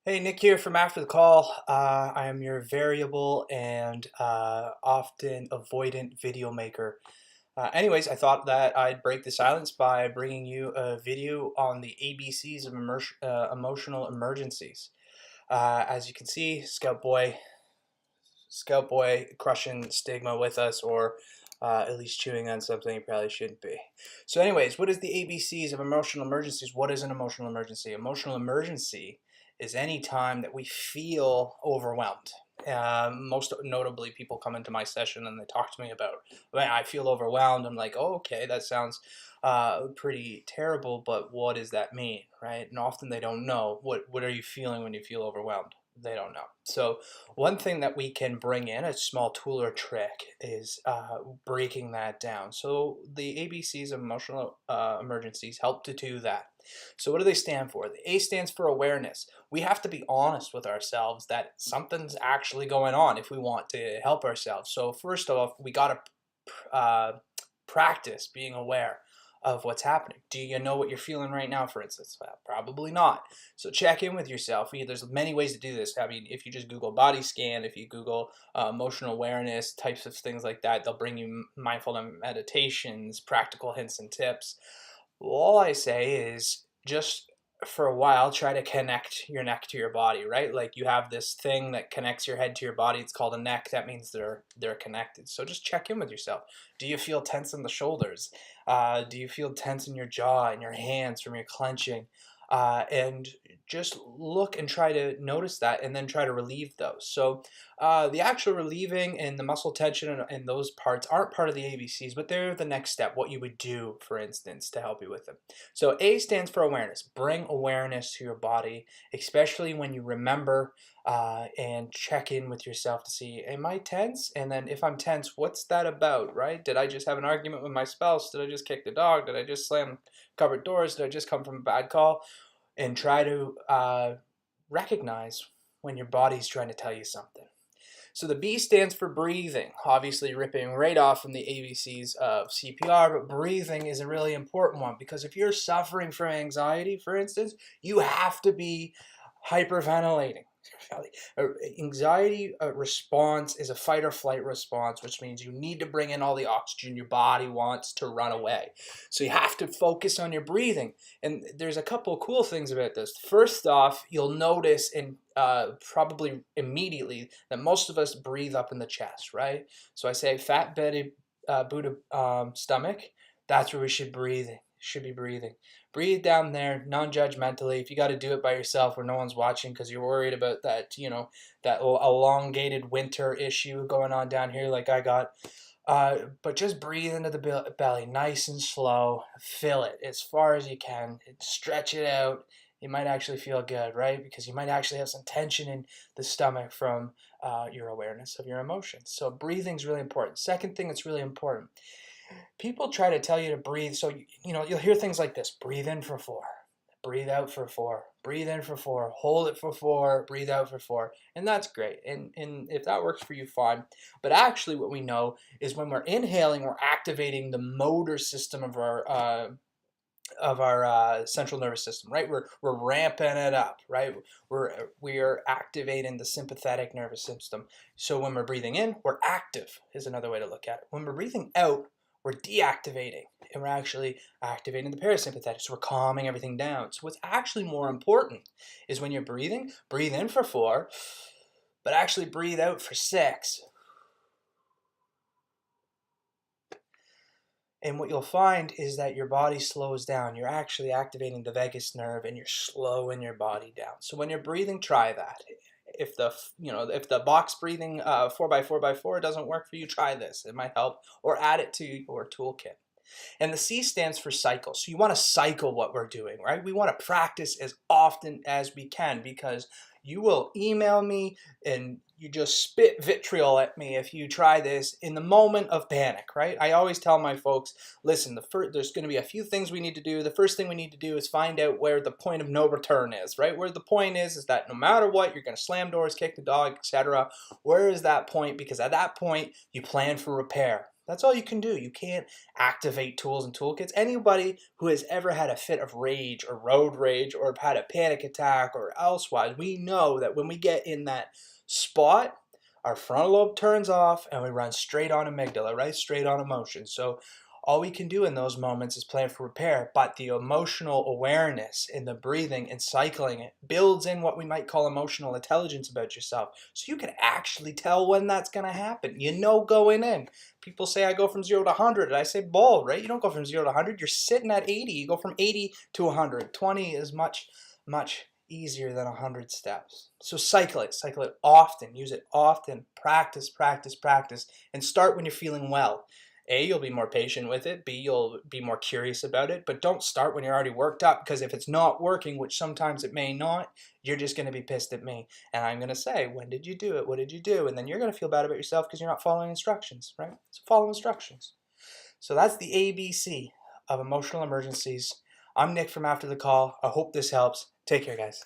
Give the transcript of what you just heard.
Hey, Nick here from After the Call. I am your variable and often avoidant video maker. Anyways, I thought that I'd break the silence by bringing you a video on the ABCs of emotional emergencies. As you can see, Scout Boy crushing stigma with us, or at least chewing on something he probably shouldn't be. So, anyways, what is the ABCs of emotional emergencies? What is an emotional emergency? Emotional emergency is any time that we feel overwhelmed. Most notably, people come into my session and they talk to me about, when I feel overwhelmed. I'm like, oh, okay, that sounds pretty terrible, but what does that mean, right? And often they don't know. What are you feeling when you feel overwhelmed? They don't know. So one thing that we can bring in, a small tool or trick, is breaking that down. So the ABCs of emotional emergencies help to do that. So what do they stand for? The A stands for awareness. We have to be honest with ourselves that something's actually going on if we want to help ourselves. So first off, we got to practice being aware of what's happening. Do you know what you're feeling right now, for instance? Well, probably not. So check in with yourself. There's many ways to do this. I mean, if you just Google body scan, if you Google emotional awareness, types of things like that, they'll bring you mindfulness meditations, practical hints and tips. All I say is just for a while try to connect your neck to your body, right? Like you have this thing that connects your head to your body. It's called a neck. That means they're connected. So just check in with yourself. Do you feel tense in the shoulders? Do you feel tense in your jaw and your hands from your clenching? And just look and try to notice that, and then try to relieve those. So the actual relieving and the muscle tension and those parts aren't part of the ABCs, but they're the next step, what you would do, for instance, to help you with them. So A stands for awareness. Bring awareness to your body, especially when you remember, and check in with yourself to see, am I tense? And then if I'm tense, what's that about, right? Did I just have an argument with my spouse? Did I just kick the dog? Did I just slam cupboard doors? Did I just come from a bad call? And try to recognize when your body's trying to tell you something. So the B stands for breathing, obviously ripping right off from the ABCs of CPR, but breathing is a really important one because if you're suffering from anxiety, for instance, you have to be hyperventilating. Anxiety response is a fight or flight response, which means you need to bring in all the oxygen your body wants to run away. So you have to focus on your breathing. And there's a couple of cool things about this. First off, you'll notice and probably immediately that most of us breathe up in the chest, right? So I say fat belly, Buddha stomach. That's where we should be breathing. Breathe down there, non-judgmentally. If you got to do it by yourself where no one's watching because you're worried about that, that elongated winter issue going on down here like I got. But just breathe into the belly, nice and slow. Fill it as far as you can. Stretch it out. You might actually feel good, right? Because you might actually have some tension in the stomach from your awareness of your emotions. So breathing is really important. Second thing that's really important, people try to tell you to breathe. So, you'll hear things like this: breathe in for 4, breathe out for 4, breathe in for 4, hold it for 4, breathe out for 4. And that's great. And if that works for you, fine. But actually, what we know is when we're inhaling, we're activating the motor system of our central nervous system, right? We're ramping it up, right? We are activating the sympathetic nervous system. So when we're breathing in, we're active, is another way to look at it. When we're breathing out, we're deactivating, and we're actually activating the parasympathetic. So we're calming everything down. So what's actually more important is when you're breathing, breathe in for 4, but actually breathe out for 6. And what you'll find is that your body slows down. You're actually activating the vagus nerve and you're slowing your body down. So when you're breathing, try that. If the box breathing 4x4x4 doesn't work for you, try this. It might help, or add it to your toolkit. And the C stands for cycle. So you want to cycle what we're doing, right? We want to practice as often as we can, because you will email me and you just spit vitriol at me if you try this in the moment of panic, right? I always tell my folks, listen, there's going to be a few things we need to do. The first thing we need to do is find out where the point of no return is, right? Where the point is that no matter what, you're going to slam doors, kick the dog, etc. Where is that point? Because at that point, you plan for repair. That's all you can do. You can't activate tools and toolkits. Anybody who has ever had a fit of rage or road rage or had a panic attack or elsewise, we know that when we get in that spot, our frontal lobe turns off and we run straight on amygdala, right? Straight on emotion. So all we can do in those moments is plan for repair, but the emotional awareness in the breathing and cycling it builds in what we might call emotional intelligence about yourself. So you can actually tell when that's going to happen. You know going in. People say I go from 0 to 100. I say bull, right? You don't go from 0 to 100. You're sitting at 80. You go from 80 to 100. 20 is much, much easier than 100 steps. So cycle it often, use it often, practice, practice, practice, and start when you're feeling well. A, you'll be more patient with it. B, you'll be more curious about it. But don't start when you're already worked up, because if it's not working, which sometimes it may not, you're just going to be pissed at me. And I'm going to say, when did you do it? What did you do? And then you're going to feel bad about yourself because you're not following instructions, right? So follow instructions. So that's the ABC of emotional emergencies. I'm Nick from After the Call. I hope this helps. Take care, guys.